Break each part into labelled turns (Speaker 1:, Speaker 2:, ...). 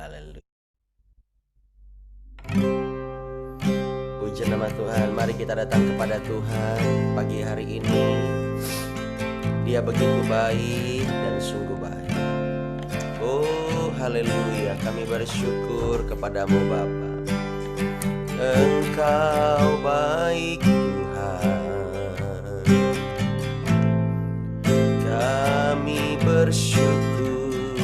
Speaker 1: Haleluya. Puji nama Tuhan. Mari kita datang kepada Tuhan pagi hari ini. Dia begitu baik dan sungguh baik. Oh haleluya, kami bersyukur kepadamu Bapa. Engkau baik Tuhan. Kami bersyukur,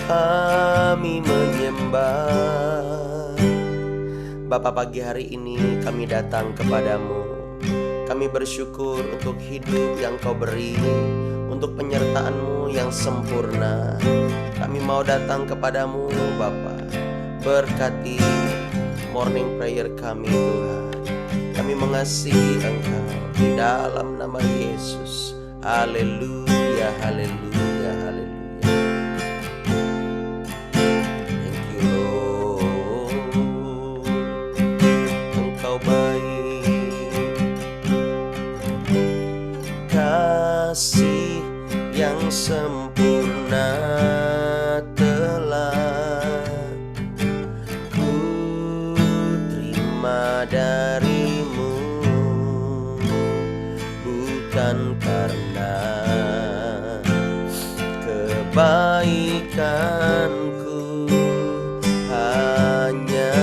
Speaker 1: kami menyembah. Bapa, pagi hari ini kami datang kepadamu. Kami bersyukur untuk hidup yang kau beri, untuk penyertaan-Mu yang sempurna. Kami mau datang kepadamu Bapa. Berkati morning prayer kami Tuhan. Kami mengasihi Engkau di dalam nama Yesus. Haleluya, haleluya, haleluya. Thank you Lord. Engkau baik. Kasih yang sempurna telah ku terima darimu, bukan karena kebaikanku, hanya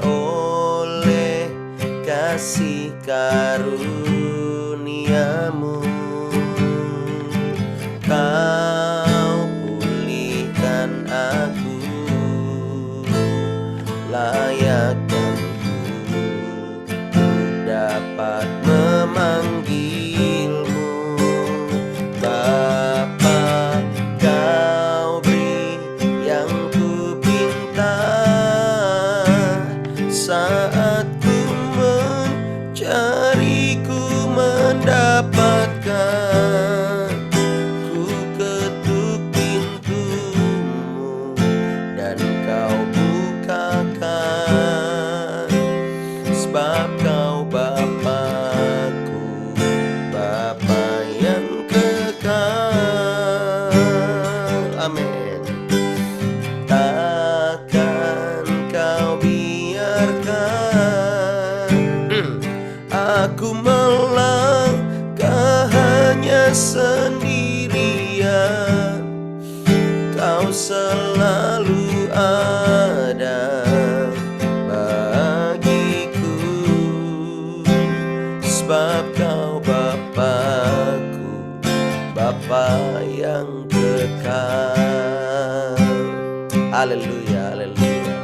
Speaker 1: oleh kasih karuniamu. Kau pulihkan aku, layakkan ku dapat memanggilmu Bapa. Kau beri yang ku pinta saat ku mencari, ku mendapatkan. Ku ketuk pintumu dan kau bukakan, sebab kau Bapakku, Bapa yang kekal. Amin. Takkan kau biarkan aku melangkah hanya sendirian. Kau selalu ada bagiku, sebab kau Bapakku, Bapa yang kekal. Haleluya, haleluya.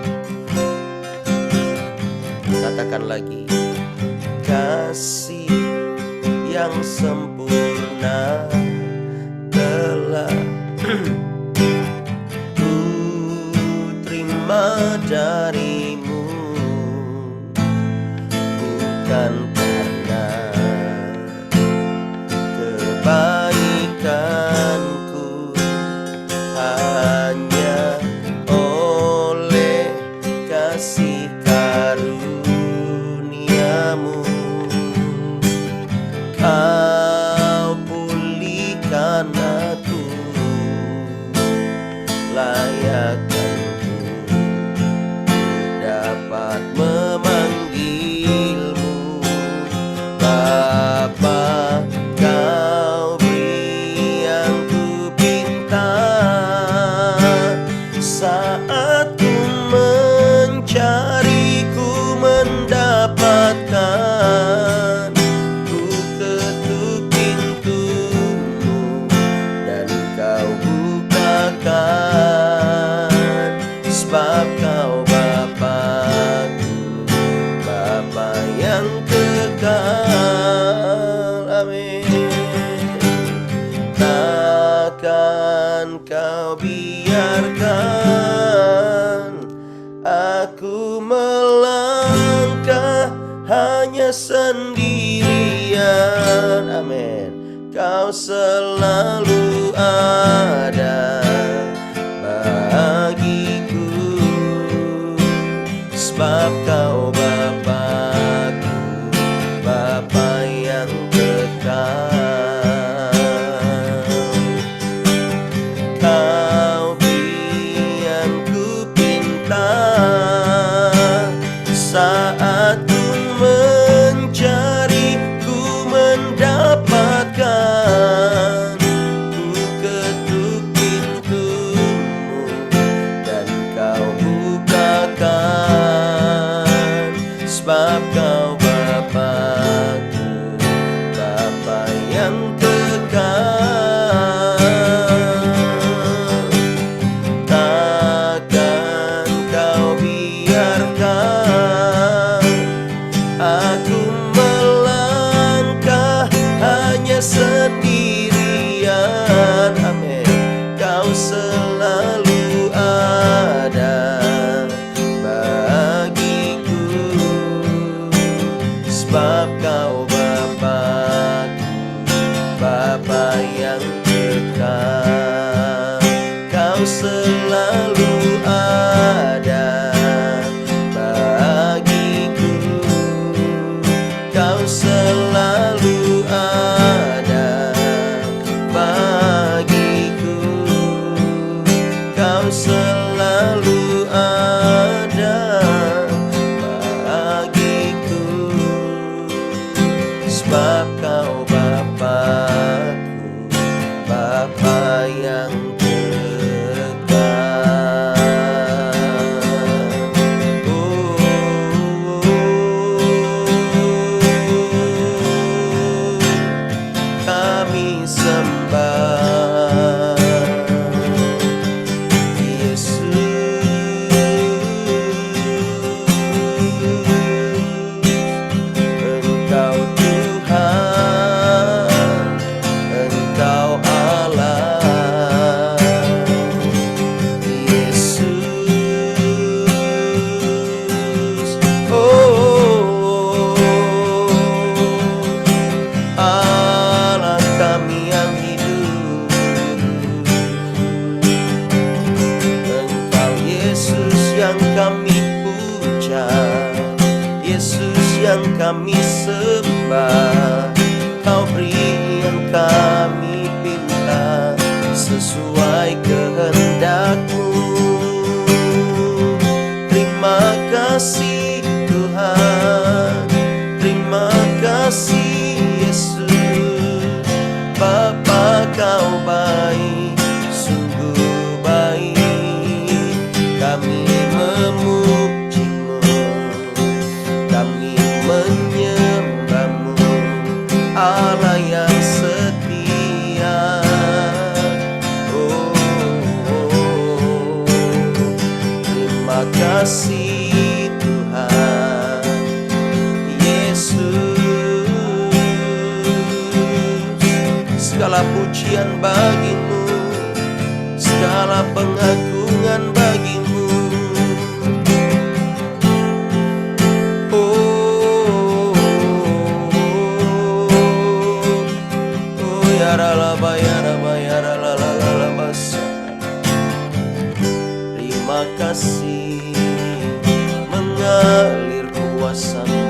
Speaker 1: Katakan lagi. Kasih yang sempurna telah ku terima darimu, bukan karena kebaikanku, hanya oleh kasih karuniamu. Kau pulihkan aku, layakkan ku dapat memanggilmu Bapa. Kau beri yang ku pinta saat ku mencari, ku mendapatkan. Ku ketuk pintumu dan kau bukakan, sebab kau Bapakku, Bapa yang kekal. Amin. Takkan kau biarkan aku melangkah hanya sendirian. Amin. Kau selalu ada bagiku, sebab kau Bapakku, Bapa yang kekal. Kau beri selalu ada bagiku. Kau selalu ada bagiku. Kau selalu ada bagiku. Sebab Kau Bapa-Ku, Bapa yang dekat. Kami sembah Yesus. Engkau Tuhan, Engkau Allah. Yesus, oh, Allah kami yang hidup. Engkau Yesus yang kami puja, Yesus yang kami sembah. Kau beri yang kami pinta sesuai kehendak-Mu. Terima kasih Tuhan, terima kasih Yesus. Bapa Kau baik, sungguh baik. Kami memuji-Mu, kami menyembah-Mu, Allah yang setia. Oh, terima kasih Tuhan Yesus. Segala pujian bagi-Mu, segala pengagungan bagi-Mu. Oh, ya ralaba ya raba ya ralalala basa. Terima kasih mengalir kuasa-Mu,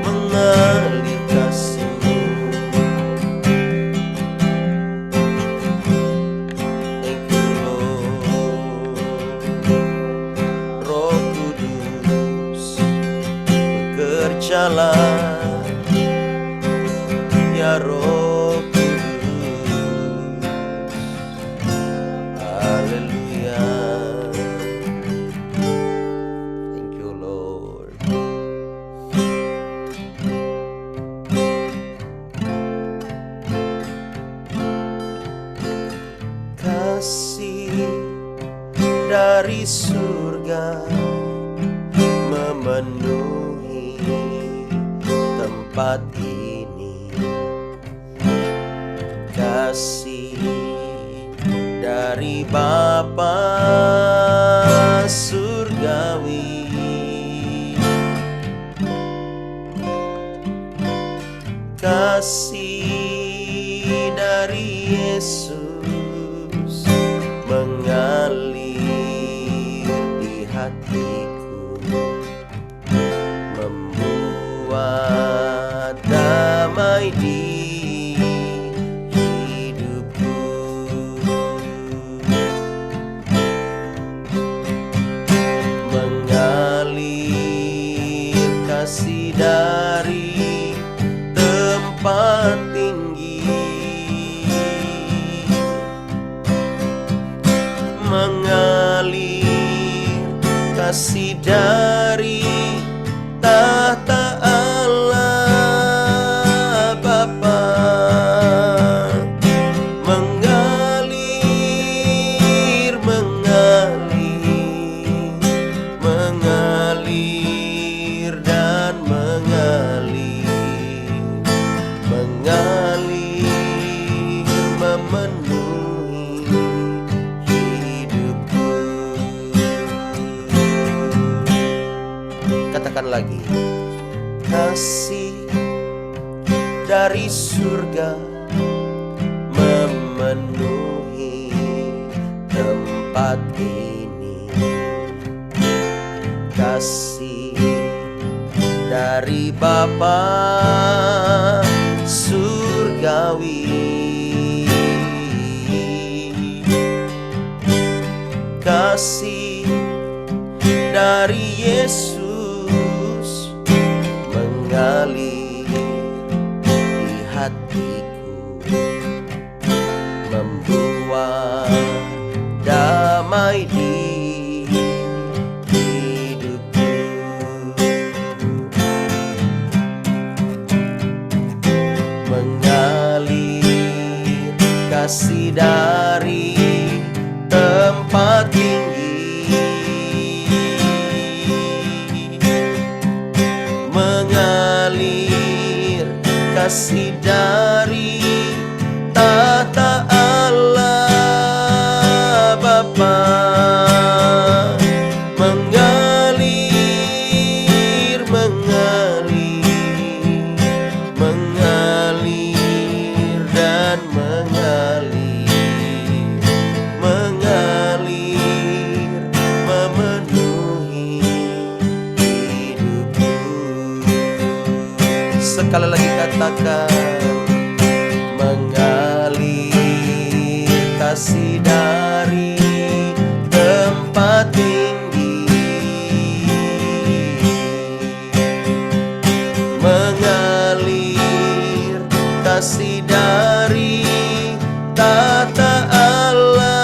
Speaker 1: mengalir kasih-Mu. Thank you Lord. Roh Kudus bekerjalah, ya Roh Kudus. Haleluya. Thank you Lord. Kasih dari surga memenuhi tempat ini. Kasih dari Bapa surgawi. Kasih dari Yesus mengalir di hatiku, membuat damai di hidupku. Mengalir kasih dari tempat tinggi, mengalir kasih dari tahta Allah Bapa. Mengalir, mengalir, mengalir dan mengalir, mengalir memenuhi hidupku. Katakan lagi. Kasih dari surga memenuhi tempat tempat ini. Kasih dari Bapa surgawi, kasih dari Yesus mengalir di hatiku, membuat damai di hidupku. Mengalir kasih dari tempat tinggi, mengalir kasih dari tata Allah Bapa, mengalir, mengalir, mengalir dan mengalir, mengalir memenuhi hidupku. Sekali lagi katakan, mengalir kasih dari tempat tinggi, mengalir kasih dari tata Allah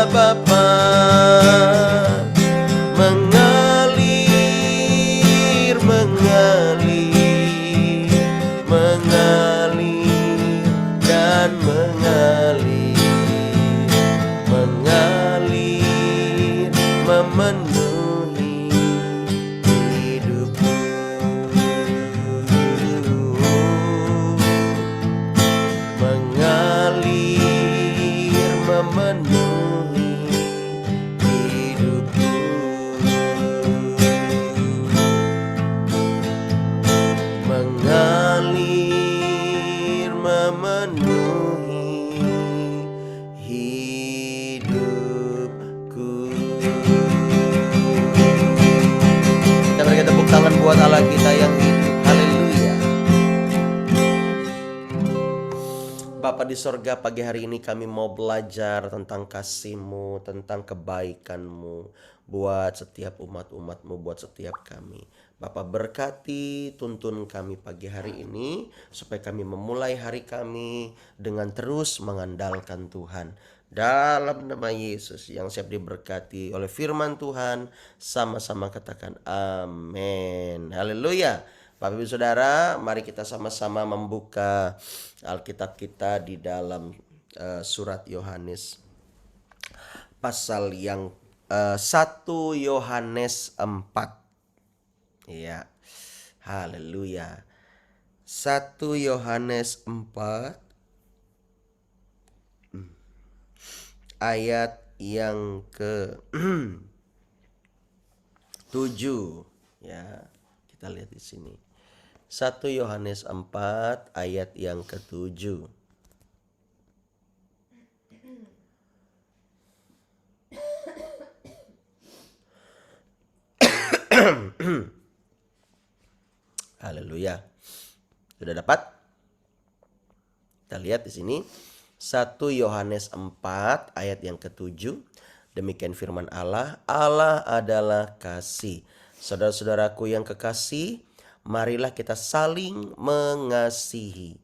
Speaker 1: Bapa, mengalir, mengalir, mengalir dan mengalir, mengalir memenuhi hidupku. Mengalir memenuhi hidupku. Mengalir memenuhi hidupku. Kita berikan tepuk tangan buat Allah kita yang hidup. Haleluya. Bapa di sorga, pagi hari ini kami mau belajar tentang kasih-Mu, tentang kebaikan-Mu buat setiap umat-umat-Mu, buat setiap kami. Bapa berkati, tuntun kami pagi hari ini supaya kami memulai hari kami dengan terus mengandalkan Tuhan. Dalam nama Yesus yang siap diberkati oleh firman Tuhan, sama-sama katakan amin. Haleluya. Bapak Ibu Saudara, mari kita sama-sama membuka Alkitab kita di dalam surat Yohanes pasal yang 1 Yohanes 4. Ya, haleluya. 1 Yohanes 4 ayat yang ke 7. Ya, kita lihat di sini. 1 Yohanes 4 ayat yang ke-7. Haleluya. Sudah dapat? Kita lihat di sini 1 Yohanes 4 ayat yang ke-7. Demikian firman Allah, Allah adalah kasih. Saudara-saudaraku yang kekasih, marilah kita saling mengasihi,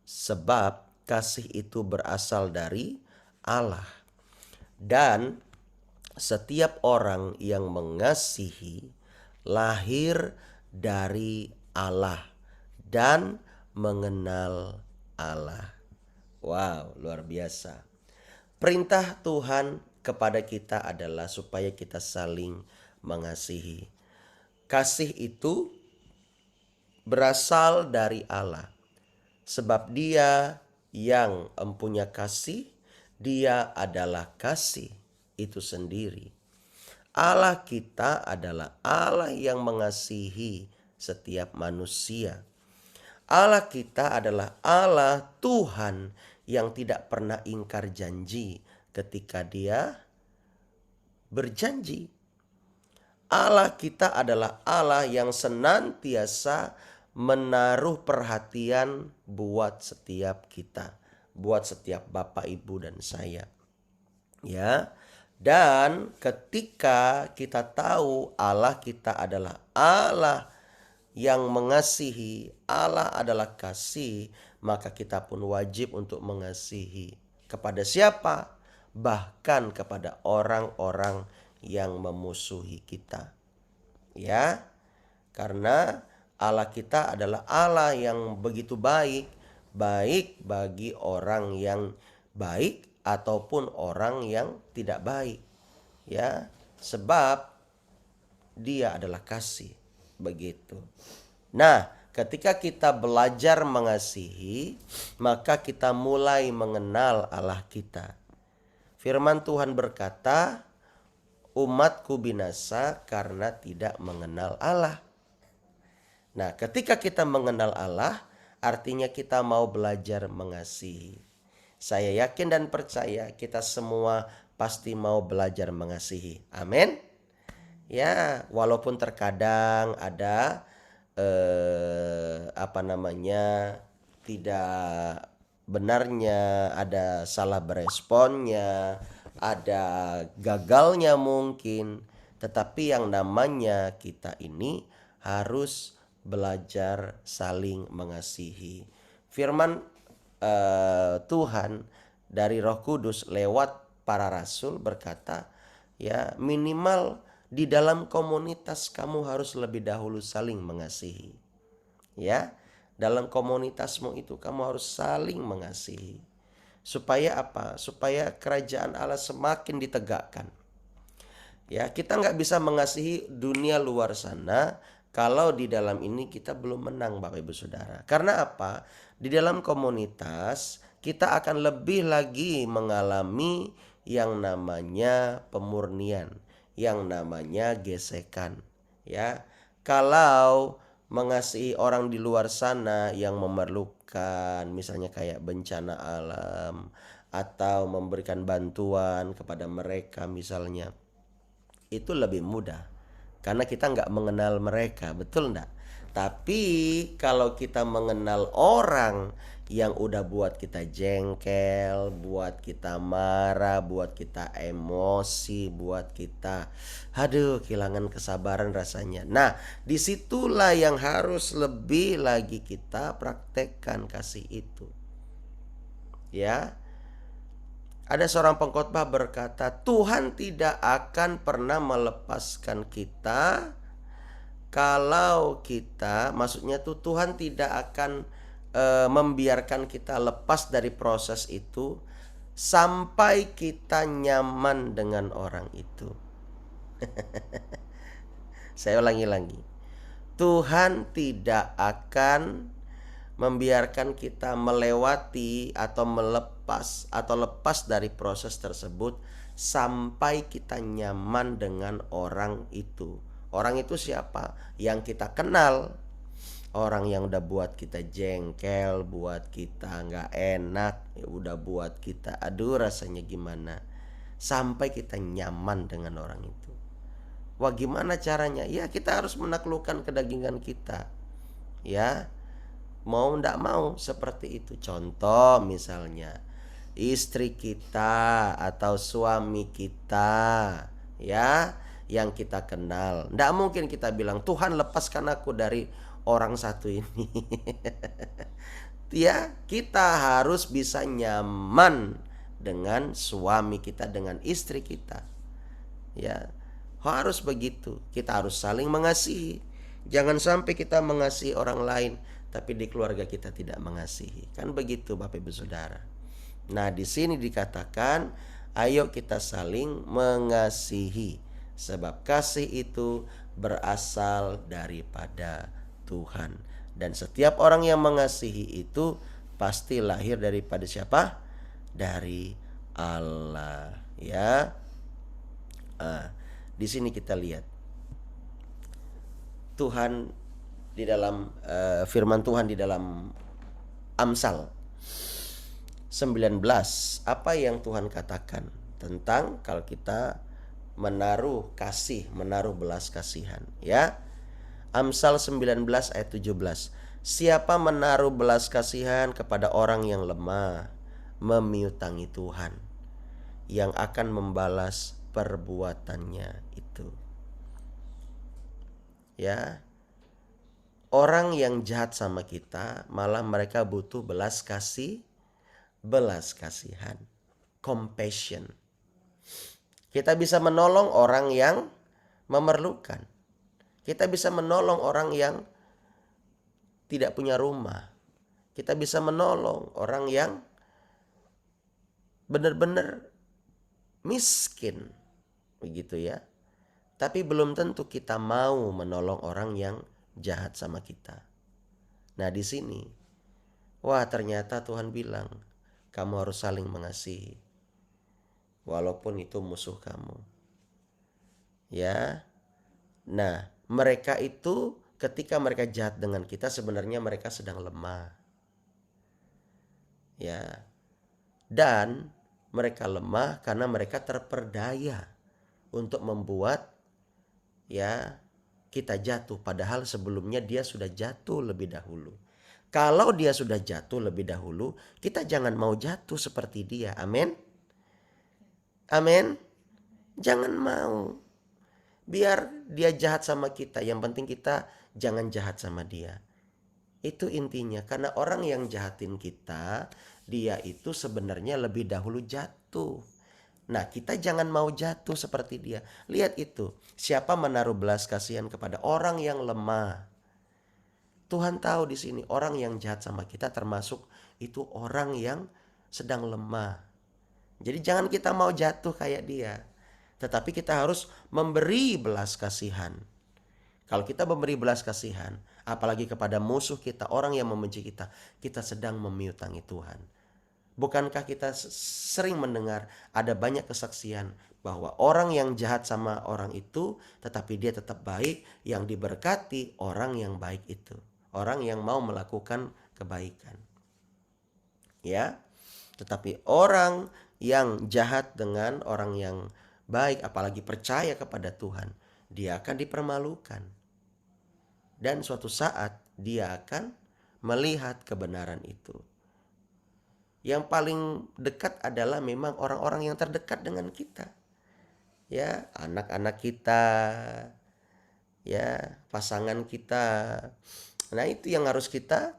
Speaker 1: sebab kasih itu berasal dari Allah. Dan setiap orang yang mengasihi lahir dari Allah dan mengenal Allah. Wow, luar biasa. Perintah Tuhan kepada kita adalah supaya kita saling mengasihi. Kasih itu berasal dari Allah. Sebab Dia yang mempunyai kasih, Dia adalah kasih itu sendiri. Allah kita adalah Allah yang mengasihi setiap manusia. Allah kita adalah Allah Tuhan yang tidak pernah ingkar janji ketika Dia berjanji. Allah kita adalah Allah yang senantiasa menaruh perhatian buat setiap kita, buat setiap Bapak, Ibu, dan saya. Ya. Dan ketika kita tahu Allah kita adalah Allah yang mengasihi, Allah adalah kasih, maka kita pun wajib untuk mengasihi. Kepada siapa? Bahkan kepada orang-orang yang memusuhi kita. Ya, karena Allah kita adalah Allah yang begitu baik, baik bagi orang yang baik ataupun orang yang tidak baik. Ya, sebab Dia adalah kasih. Begitu. Nah, ketika kita belajar mengasihi, maka kita mulai mengenal Allah kita. Firman Tuhan berkata, umatku binasa karena tidak mengenal Allah. Nah, ketika kita mengenal Allah, artinya kita mau belajar mengasihi. Saya yakin dan percaya kita semua pasti mau belajar mengasihi. Amin. Ya, walaupun terkadang ada tidak benarnya, ada salah beresponnya, ada gagalnya mungkin, tetapi yang namanya kita ini harus belajar saling mengasihi. Firman Tuhan dari Roh Kudus lewat para rasul berkata, ya, minimal di dalam komunitas kamu harus lebih dahulu saling mengasihi. Ya, dalam komunitasmu itu kamu harus saling mengasihi. Supaya apa? Supaya kerajaan Allah semakin ditegakkan. Ya, kita nggak bisa mengasihi dunia luar sana kalau di dalam ini kita belum menang, Bapak Ibu Saudara. Karena apa? Di dalam komunitas kita akan lebih lagi mengalami yang namanya pemurnian, yang namanya gesekan. Ya, kalau mengasihi orang di luar sana yang memerlukan, misalnya kayak bencana alam atau memberikan bantuan kepada mereka misalnya, itu lebih mudah karena kita nggak mengenal mereka, betul nggak? Tapi kalau kita mengenal orang yang udah buat kita jengkel, buat kita marah, buat kita emosi, buat kita kehilangan kesabaran rasanya. Nah, disitulah yang harus lebih lagi kita praktekkan kasih itu. Ya, ada seorang pengkhotbah berkata, Tuhan tidak akan pernah melepaskan kita kalau kita, maksudnya tuh Tuhan tidak akan membiarkan kita lepas dari proses itu sampai kita nyaman dengan orang itu. Saya ulangi lagi. Tuhan tidak akan membiarkan kita melewati atau lepas dari proses tersebut sampai kita nyaman dengan orang itu. Orang itu siapa? Yang kita kenal. Orang yang udah buat kita jengkel, buat kita gak enak, udah buat kita rasanya gimana, sampai kita nyaman dengan orang itu. Wah, gimana caranya? Ya, kita harus menaklukkan kedagingan kita. Ya, mau ndak mau seperti itu. Contoh misalnya istri kita atau suami kita, ya, yang kita kenal, ndak mungkin kita bilang, Tuhan lepaskan aku dari orang satu ini. Ya, kita harus bisa nyaman dengan suami kita, dengan istri kita. Ya, harus begitu. Kita harus saling mengasihi. Jangan sampai kita mengasihi orang lain tapi di keluarga kita tidak mengasihi. Kan begitu, Bapak Ibu Saudara. Nah, di sini dikatakan, ayo kita saling mengasihi, sebab kasih itu berasal daripada Tuhan. Dan setiap orang yang mengasihi itu pasti lahir daripada siapa? Dari Allah. Ya. Di sini kita lihat Tuhan di dalam firman Tuhan di dalam Amsal 19, apa yang Tuhan katakan? tentang kalau kita menaruh kasih, menaruh belas kasihan, ya. Amsal 19 ayat 17. Siapa menaruh belas kasihan kepada orang yang lemah, memiutangi Tuhan yang akan membalas perbuatannya itu. Ya. Orang yang jahat sama kita, malah mereka butuh belas kasihan, compassion. Kita bisa menolong orang yang memerlukan. Kita bisa menolong orang yang tidak punya rumah. Kita bisa menolong orang yang benar-benar miskin. Begitu ya. Tapi belum tentu kita mau menolong orang yang jahat sama kita. Nah, di sini, wah, ternyata Tuhan bilang, kamu harus saling mengasihi. Walaupun itu musuh kamu. Ya. Nah, mereka itu ketika mereka jahat dengan kita, sebenarnya mereka sedang lemah. Ya. Dan mereka lemah karena mereka terperdaya untuk membuat ya kita jatuh, padahal sebelumnya dia sudah jatuh lebih dahulu. Kalau dia sudah jatuh lebih dahulu, kita jangan mau jatuh seperti dia. Amin. Amin. Jangan mau. Biar dia jahat sama kita, yang penting kita jangan jahat sama dia. Itu intinya, karena orang yang jahatin kita, dia itu sebenarnya lebih dahulu jatuh. Nah, kita jangan mau jatuh seperti dia. Lihat itu, siapa menaruh belas kasihan kepada orang yang lemah. Tuhan tahu di sini orang yang jahat sama kita termasuk itu orang yang sedang lemah. Jadi jangan kita mau jatuh kayak dia. Tetapi kita harus memberi belas kasihan. Kalau kita memberi belas kasihan, apalagi kepada musuh kita, orang yang membenci kita, kita sedang memiutangi Tuhan. Bukankah kita sering mendengar ada banyak kesaksian bahwa orang yang jahat sama orang itu, tetapi dia tetap baik, yang diberkati orang yang baik itu. Orang yang mau melakukan kebaikan. Ya, tetapi orang yang jahat dengan orang yang baik, apalagi percaya kepada Tuhan, dia akan dipermalukan. Dan suatu saat dia akan melihat kebenaran itu. Yang paling dekat adalah memang orang-orang yang terdekat dengan kita. Ya, anak-anak kita, ya, pasangan kita. Nah, itu yang harus kita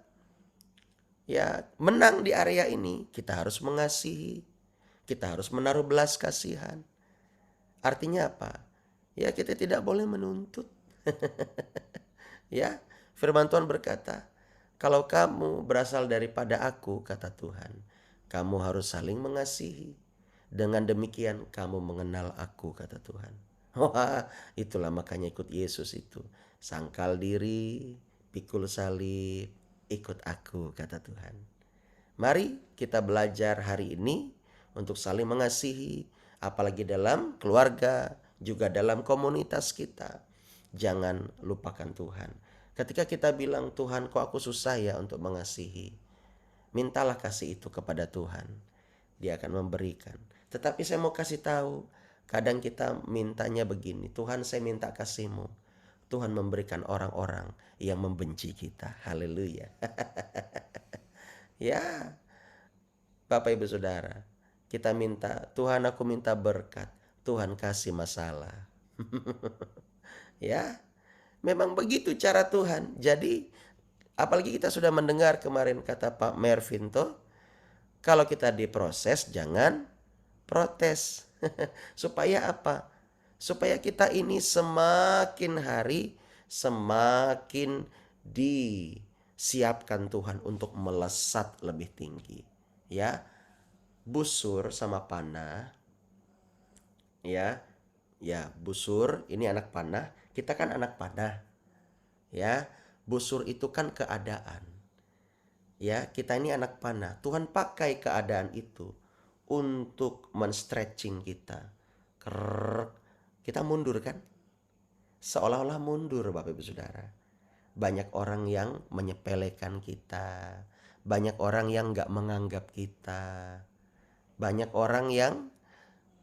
Speaker 1: ya menang di area ini. Kita harus mengasihi. Kita harus menaruh belas kasihan. Artinya apa? Ya, kita tidak boleh menuntut. Ya, firman Tuhan berkata, kalau kamu berasal daripada aku, kata Tuhan, kamu harus saling mengasihi. Dengan demikian kamu mengenal aku, kata Tuhan. Wah, itulah makanya ikut Yesus itu. Sangkal diri, pikul salib, ikut aku, kata Tuhan. Mari kita belajar hari ini untuk saling mengasihi, apalagi dalam keluarga, juga dalam komunitas kita. Jangan lupakan Tuhan. Ketika kita bilang, Tuhan kok aku susah ya untuk mengasihi, mintalah kasih itu kepada Tuhan. Dia akan memberikan. Tetapi saya mau kasih tahu, kadang kita mintanya begini, Tuhan saya minta kasih-Mu. Tuhan memberikan orang-orang yang membenci kita. Haleluya. Ya, Bapak Ibu Saudara, kita minta, Tuhan aku minta berkat, Tuhan kasih masalah. Ya, memang begitu cara Tuhan. Jadi apalagi kita sudah mendengar kemarin kata Pak Mervin tuh, kalau kita diproses jangan protes. Supaya apa? Supaya kita ini semakin hari semakin disiapkan Tuhan untuk melesat lebih tinggi. Ya, busur sama panah. Ya, busur ini anak panah. Kita kan anak panah. Ya, busur itu kan keadaan. Ya, kita ini anak panah. Tuhan pakai keadaan itu untuk men-stretching kita. Kita mundur kan? Seolah-olah mundur, Bapak Ibu Saudara. Banyak orang yang menyepelekan kita. Banyak orang yang gak menganggap kita. Banyak orang yang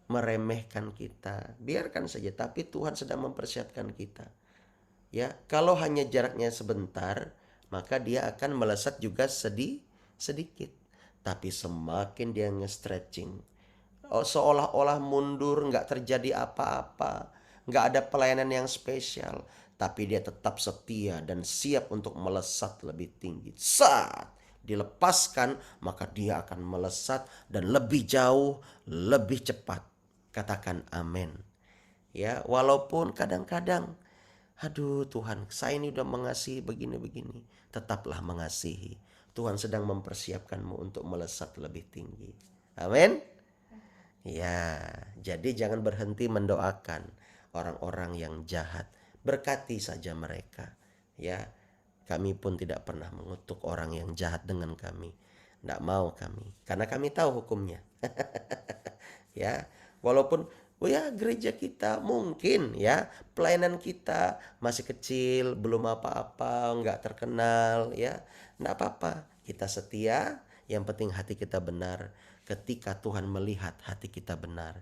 Speaker 1: meremehkan kita, biarkan saja. Tapi Tuhan sedang mempersiapkan kita. Ya, kalau hanya jaraknya sebentar, maka dia akan melesat juga sedikit. Tapi semakin dia nge-stretching, seolah-olah mundur, nggak terjadi apa-apa, nggak ada pelayanan yang spesial, tapi dia tetap setia dan siap untuk melesat lebih tinggi. Saat dilepaskan, maka dia akan melesat dan lebih jauh, lebih cepat. Katakan amin. Ya, walaupun kadang-kadang, aduh Tuhan, saya ini udah mengasihi begini-begini. Tetaplah mengasihi. Tuhan sedang mempersiapkanmu untuk melesat lebih tinggi. Amin. Ya, jadi jangan berhenti mendoakan orang-orang yang jahat. Berkati saja mereka. Ya, kami pun tidak pernah mengutuk orang yang jahat dengan kami. Tidak mau kami, karena kami tahu hukumnya. Ya, walaupun gereja kita mungkin ya, pelayanan kita masih kecil, belum apa-apa, nggak terkenal ya, nggak apa-apa. Kita setia, yang penting hati kita benar. Ketika Tuhan melihat hati kita benar,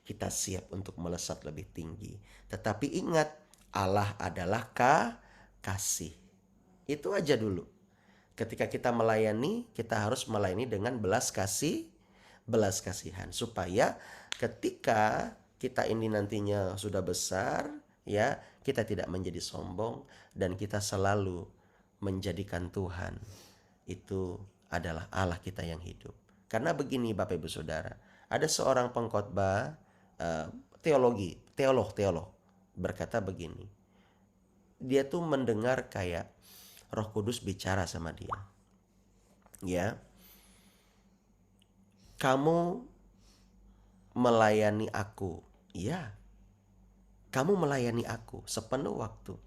Speaker 1: kita siap untuk melesat lebih tinggi. Tetapi ingat, Allah adalah kasih. Itu aja dulu. Ketika kita melayani, kita harus melayani dengan belas kasihan, supaya ketika kita ini nantinya sudah besar, ya, kita tidak menjadi sombong dan kita selalu menjadikan Tuhan itu adalah Allah kita yang hidup. Karena begini Bapak Ibu Saudara, ada seorang pengkhotbah teolog berkata begini. Dia tuh mendengar kayak Roh Kudus bicara sama dia. Ya. Kamu melayani aku. Iya. Kamu melayani aku sepenuh waktu.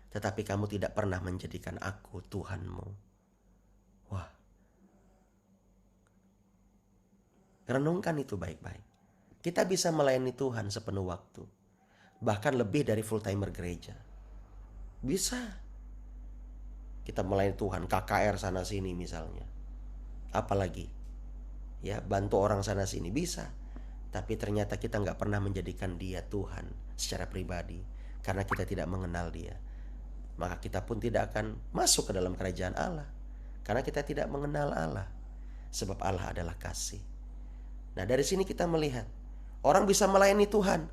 Speaker 1: Tetapi kamu tidak pernah menjadikan aku Tuhanmu. Wah. Renungkan itu baik-baik. Kita bisa melayani Tuhan sepenuh waktu. Bahkan lebih dari full timer gereja. Bisa. Kita melayani Tuhan, KKR sana sini misalnya. Apalagi, ya, bantu orang sana sini bisa. Tapi ternyata kita nggak pernah menjadikan dia Tuhan secara pribadi. Karena kita tidak mengenal dia. Maka kita pun tidak akan masuk ke dalam kerajaan Allah. Karena kita tidak mengenal Allah. Sebab Allah adalah kasih. Nah, dari sini kita melihat orang bisa melayani Tuhan,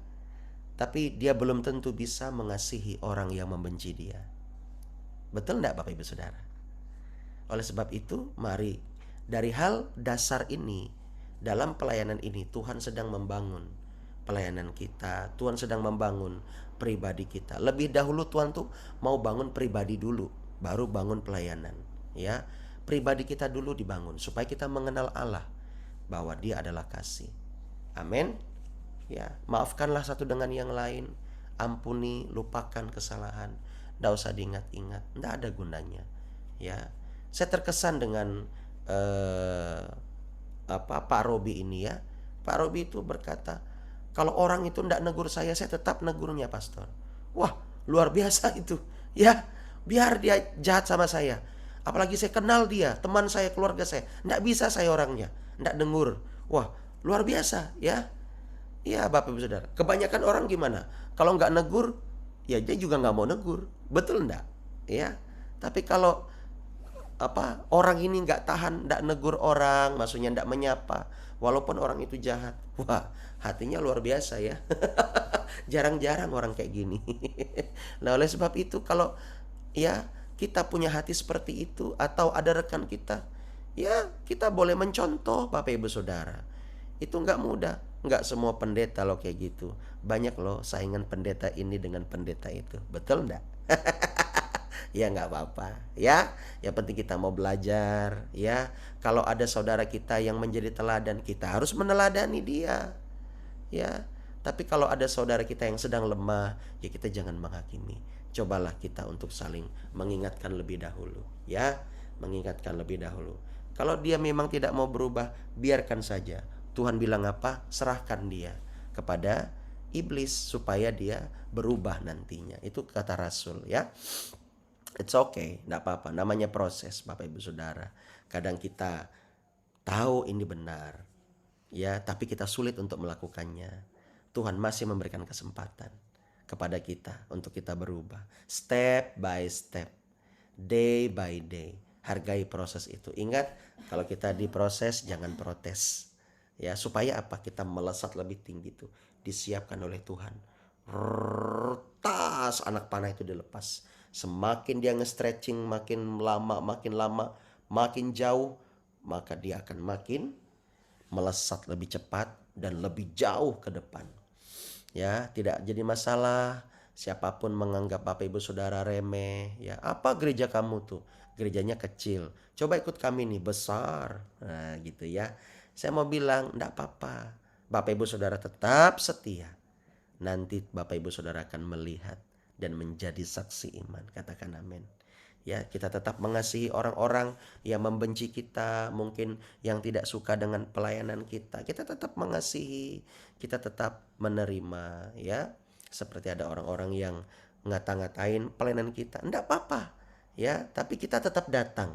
Speaker 1: tapi dia belum tentu bisa mengasihi orang yang membenci dia. Betul enggak Bapak Ibu Saudara? Oleh sebab itu, mari dari hal dasar ini, dalam pelayanan ini Tuhan sedang membangun pelayanan kita. Tuhan sedang membangun pribadi kita. Lebih dahulu Tuhan tuh mau bangun pribadi dulu, baru bangun pelayanan. Ya, pribadi kita dulu dibangun supaya kita mengenal Allah, bahwa dia adalah kasih. Amin. Ya, maafkanlah satu dengan yang lain. Ampuni, lupakan kesalahan. Tidak usah diingat-ingat, tidak ada gunanya. Ya, saya terkesan dengan Pak Robi ini ya. Pak Robi itu berkata, kalau orang itu tidak negur saya tetap negurnya pastor. Wah, luar biasa itu. Ya, biar dia jahat sama saya. Apalagi saya kenal dia, teman saya, keluarga saya. Tidak bisa saya orangnya, tidak negur. Wah, luar biasa ya. Ya Bapak Ibu Saudara, kebanyakan orang gimana? Kalau nggak negur, ya dia juga nggak mau negur. Betul enggak? Ya. Tapi kalau orang ini nggak tahan, nggak negur orang, maksudnya nggak menyapa, walaupun orang itu jahat, wah, hatinya luar biasa ya. Jarang-jarang orang kayak gini. Nah, oleh sebab itu kalau ya kita punya hati seperti itu, atau ada rekan kita, ya kita boleh mencontoh Bapak Ibu Saudara. Itu nggak mudah. Nggak semua pendeta loh kayak gitu. Banyak loh saingan pendeta ini dengan pendeta itu. Betul nggak? Ya nggak apa-apa ya. Yang penting kita mau belajar ya. Kalau ada saudara kita yang menjadi teladan, kita harus meneladani dia ya. Tapi kalau ada saudara kita yang sedang lemah, ya kita jangan menghakimi. Cobalah kita untuk saling mengingatkan lebih dahulu ya. Mengingatkan lebih dahulu. Kalau dia memang tidak mau berubah, biarkan saja. Tuhan bilang apa? Serahkan dia kepada iblis supaya dia berubah nantinya. Itu kata Rasul ya. It's okay, enggak apa-apa. Namanya proses Bapak Ibu Saudara. Kadang kita tahu ini benar, Ya, tapi kita sulit untuk melakukannya. Tuhan masih memberikan kesempatan kepada kita untuk kita berubah. Step by step, day by day. Hargai proses itu. Ingat, kalau kita diproses jangan protes. Ya, supaya apa? Kita melesat lebih tinggi tuh. Disiapkan oleh Tuhan. Tas anak panah itu dilepas. Semakin dia nge-stretching makin lama, makin jauh, maka dia akan makin melesat lebih cepat dan lebih jauh ke depan. Ya, tidak jadi masalah siapapun menganggap Bapak Ibu Saudara remeh. Ya, apa gereja kamu tuh? Gerejanya kecil. Coba ikut kami nih, besar. Nah, gitu ya. Saya mau bilang, enggak apa-apa. Bapak Ibu Saudara tetap setia. Nanti Bapak Ibu Saudara akan melihat dan menjadi saksi iman. Katakan amin. Ya, kita tetap mengasihi orang-orang yang membenci kita, mungkin yang tidak suka dengan pelayanan kita. Kita tetap mengasihi, kita tetap menerima, ya. Seperti ada orang-orang yang ngata-ngatain pelayanan kita, enggak apa-apa, ya. Tapi kita tetap datang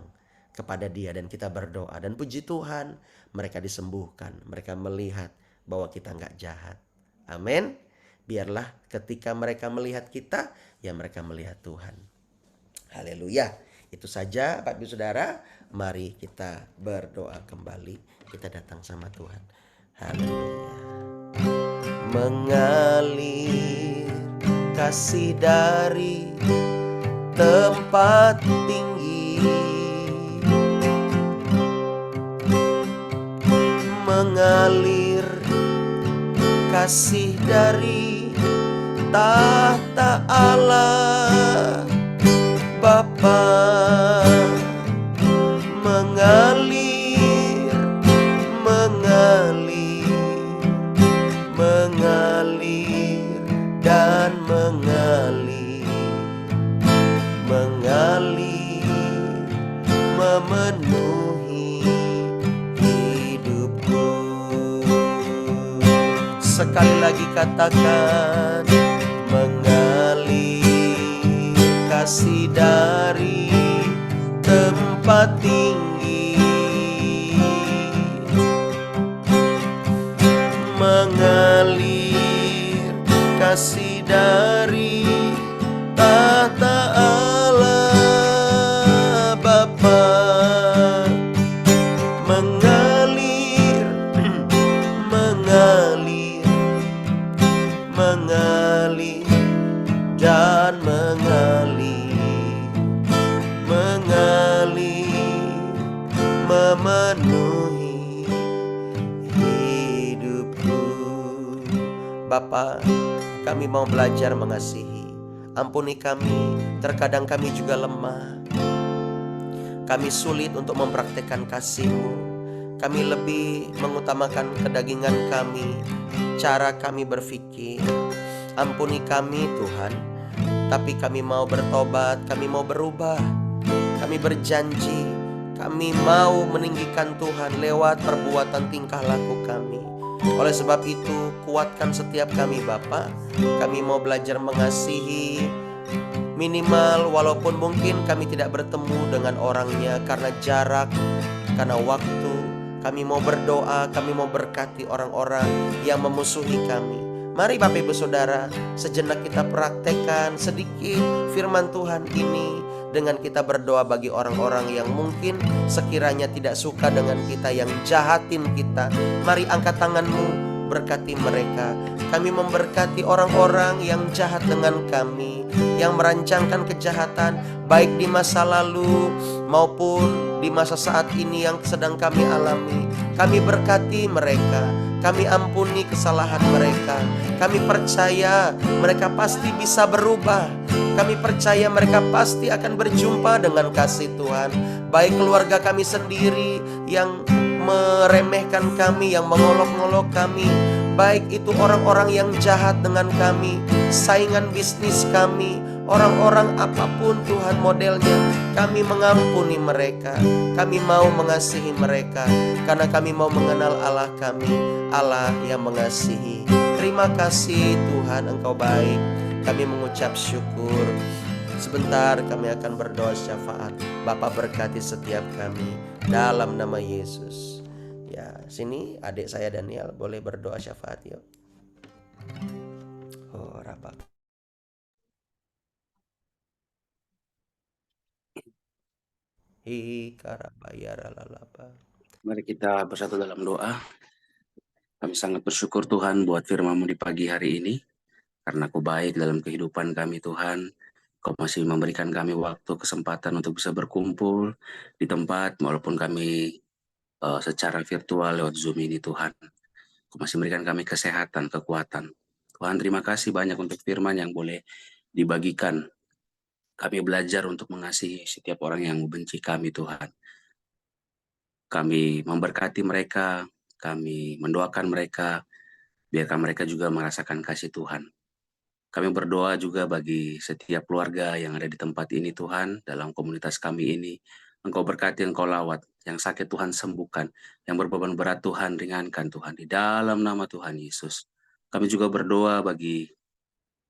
Speaker 1: kepada dia dan kita berdoa. Dan puji Tuhan, mereka disembuhkan, mereka melihat bahwa kita enggak jahat. Amin. Biarlah ketika mereka melihat kita, ya mereka melihat Tuhan. Haleluya. Itu saja Bapak Ibu Saudara. Mari kita berdoa kembali. Kita datang sama Tuhan. Haleluya. Mengalir kasih dari tempat tinggi, mengalir kasih dari tahta Allah Bapa, mengalir, dan mengalir, memenuhi hidupku. Sekali lagi katakan, mengalir kasih dari tempat tinggi, mengalir kasih dari tahta Allah Bapa, mengalir, dan memenuhi hidupku. Bapa, kami mau belajar mengasihi. Ampuni kami, terkadang kami juga lemah. Kami sulit untuk mempraktekkan kasih-Mu. Kami lebih mengutamakan kedagingan kami, cara kami berpikir. Ampuni kami Tuhan, tapi kami mau bertobat, kami mau berubah. Kami berjanji, kami mau meninggikan Tuhan lewat perbuatan tingkah laku kami. Oleh sebab itu, kuatkan setiap kami Bapa. Kami mau belajar mengasihi, minimal walaupun mungkin kami tidak bertemu dengan orangnya karena jarak, karena waktu. Kami mau berdoa, kami mau berkati orang-orang yang memusuhi kami. Mari Bapak Ibu Saudara, sejenak kita praktekkan sedikit firman Tuhan ini dengan kita berdoa bagi orang-orang yang mungkin sekiranya tidak suka dengan kita, yang jahatin kita. Mari angkat tanganmu, berkati mereka. Kami memberkati orang-orang yang jahat dengan kami, yang merancangkan kejahatan baik di masa lalu maupun di masa saat ini yang sedang kami alami. Kami berkati mereka, kami ampuni kesalahan mereka. Kami percaya mereka pasti bisa berubah. Kami percaya mereka pasti akan berjumpa dengan kasih Tuhan. Baik keluarga kami sendiri yang meremehkan kami, yang mengolok-ngolok kami, baik itu orang-orang yang jahat dengan kami, saingan bisnis kami, orang-orang apapun Tuhan modelnya, kami mengampuni mereka. Kami mau mengasihi mereka karena kami mau mengenal Allah kami, Allah yang mengasihi. Terima kasih Tuhan, Engkau baik. Kami mengucap syukur. Sebentar kami akan berdoa syafaat. Bapa berkati setiap kami dalam nama Yesus. Ya, sini adik saya Daniel boleh berdoa syafaat yuk. Oh, rapat. Hi karabayara lalapa.
Speaker 2: Mari kita bersatu dalam doa. Kami sangat bersyukur Tuhan buat firman-Mu di pagi hari ini. Karena Kau baik dalam kehidupan kami Tuhan. Kau masih memberikan kami waktu, kesempatan untuk bisa berkumpul di tempat walaupun kami secara virtual lewat Zoom ini Tuhan. Kau masih memberikan kami kesehatan, kekuatan. Tuhan terima kasih banyak untuk firman yang boleh dibagikan. Kami belajar untuk mengasihi setiap orang yang membenci kami Tuhan. Kami memberkati mereka, kami mendoakan mereka, biarkan mereka juga merasakan kasih Tuhan. Kami berdoa juga bagi setiap keluarga yang ada di tempat ini Tuhan, dalam komunitas kami ini. Engkau berkati, Engkau lawat, yang sakit Tuhan sembuhkan, yang berbeban berat Tuhan ringankan Tuhan, di dalam nama Tuhan Yesus. Kami juga berdoa bagi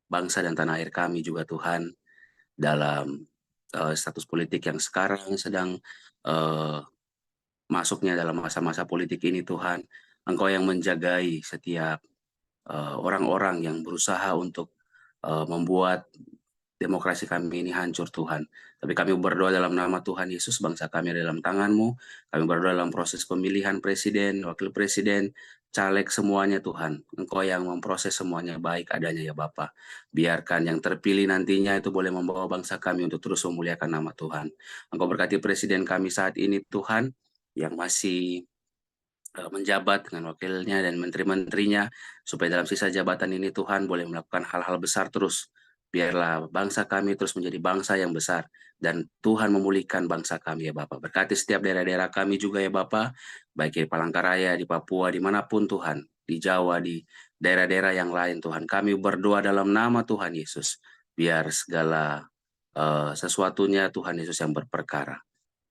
Speaker 2: bangsa dan tanah air kami juga Tuhan, dalam status politik yang sekarang sedang masuknya dalam masa-masa politik ini Tuhan. Engkau yang menjagai setiap orang-orang yang berusaha untuk membuat demokrasi kami ini hancur Tuhan. Tapi kami berdoa dalam nama Tuhan Yesus, bangsa kami ada dalam tangan-Mu. Kami berdoa dalam proses pemilihan presiden, wakil presiden, caleg semuanya Tuhan. Engkau yang memproses semuanya baik adanya ya Bapa. Biarkan yang terpilih nantinya itu boleh membawa bangsa kami untuk terus memuliakan nama Tuhan. Engkau berkati presiden kami saat ini Tuhan, yang masih menjabat dengan wakilnya dan menteri-menterinya, supaya dalam sisa jabatan ini Tuhan boleh melakukan hal-hal besar terus. Biarlah bangsa kami terus menjadi bangsa yang besar, dan Tuhan memulihkan bangsa kami ya Bapak. Berkati setiap daerah-daerah kami juga ya Bapak, baik di Palangkaraya, di Papua, dimanapun Tuhan, di Jawa, di daerah-daerah yang lain Tuhan. Kami berdoa dalam nama Tuhan Yesus, biar segala sesuatunya Tuhan Yesus yang berperkara.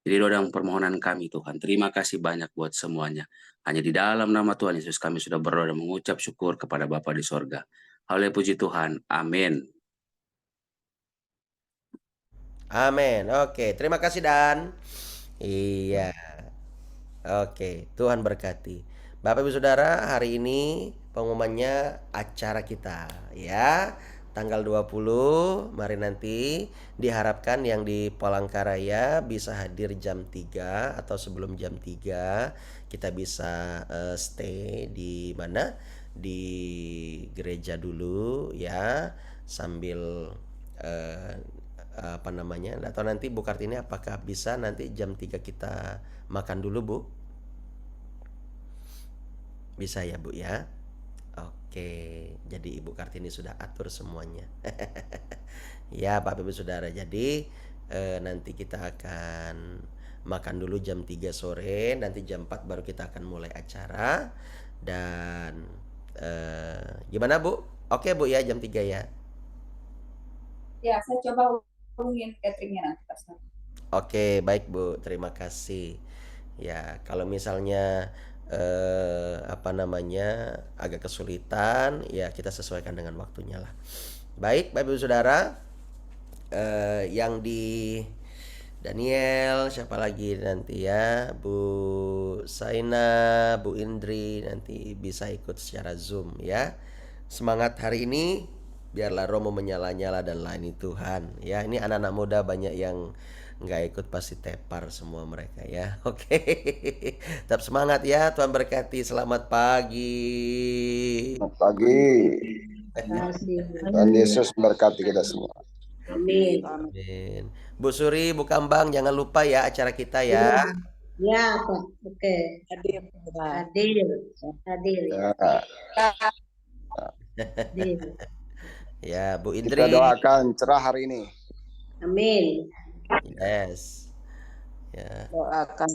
Speaker 2: Jadi doa dan permohonan kami Tuhan. Terima kasih banyak buat semuanya. Hanya di dalam nama Tuhan Yesus kami sudah berdoa dan mengucap syukur kepada Bapa di sorga. Haleluya puji Tuhan. Amin.
Speaker 1: Amin. Oke, terima kasih Dan. Iya. Oke, Tuhan berkati. Bapak Ibu Saudara, hari ini pengumumannya acara kita ya. Tanggal 20, mari nanti diharapkan yang di Palangkaraya bisa hadir jam 3 atau sebelum jam 3. Kita bisa stay di mana? Di gereja dulu ya, sambil eh, apa namanya? Atau nanti Bu Kartini apakah bisa nanti jam 3 kita makan dulu Bu? Bisa ya Bu ya? Oke, jadi Ibu Kartini sudah atur semuanya. Ya Bapak Ibu Saudara, jadi nanti kita akan makan dulu jam 3 sore, nanti jam 4 baru kita akan mulai acara. Dan gimana Bu? Oke Bu ya, jam 3 ya?
Speaker 3: Ya, saya coba hubungin cateringnya nanti Pastor.
Speaker 1: Oke, baik Bu, terima kasih. Ya, kalau misalnya apa namanya agak kesulitan, ya kita sesuaikan dengan waktunya lah. Baik, Bapak Ibu Saudara, yang di Daniel, siapa lagi nanti ya, Bu Saina, Bu Indri nanti bisa ikut secara Zoom ya. Semangat hari ini, biarlah Romo menyala-nyala dan layani Tuhan ya. Ini anak-anak muda banyak yang nggak ikut pasti tepar semua mereka ya. Oke, tetap semangat ya. Tuhan berkati. Selamat pagi.
Speaker 4: Selamat pagi. Tuhan Yesus memberkati kita semua.
Speaker 3: Amin.
Speaker 1: Amin. Bu Suri, Bu Kambang, jangan lupa ya acara kita ya.
Speaker 3: Ya, Pak. Oke. Hadir. Hadir.
Speaker 4: Ya,
Speaker 3: Hadir.
Speaker 1: Ya, Bu
Speaker 4: kita
Speaker 1: Indri.
Speaker 4: doakan cerah hari ini.
Speaker 3: Amin.
Speaker 1: Yes. Ya,
Speaker 5: Doakan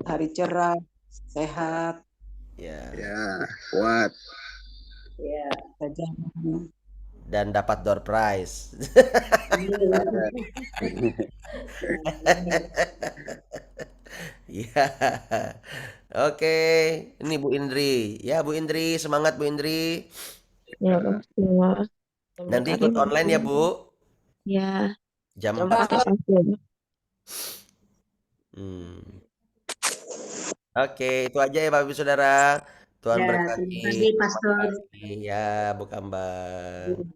Speaker 5: hari cerah, sehat,
Speaker 1: ya.
Speaker 4: Ya, kuat.
Speaker 3: Ya.
Speaker 5: tajam.
Speaker 1: Dan dapat door prize. Ya. Oke, ini Bu Indri. Ya, Bu Indri, semangat Bu Indri.
Speaker 6: Ya, Pak.
Speaker 1: Nanti ikut online ya, Bu.
Speaker 6: Ya,
Speaker 1: Jam
Speaker 6: jam
Speaker 1: 4.
Speaker 6: 4 aja.
Speaker 1: Hmm. Oke, itu aja ya Bapak Ibu Saudara. Tuhan
Speaker 7: Ya,
Speaker 1: berkati.
Speaker 7: terima kasih,
Speaker 1: Terima
Speaker 7: Pastor.
Speaker 1: kasih ya Bu Kambang.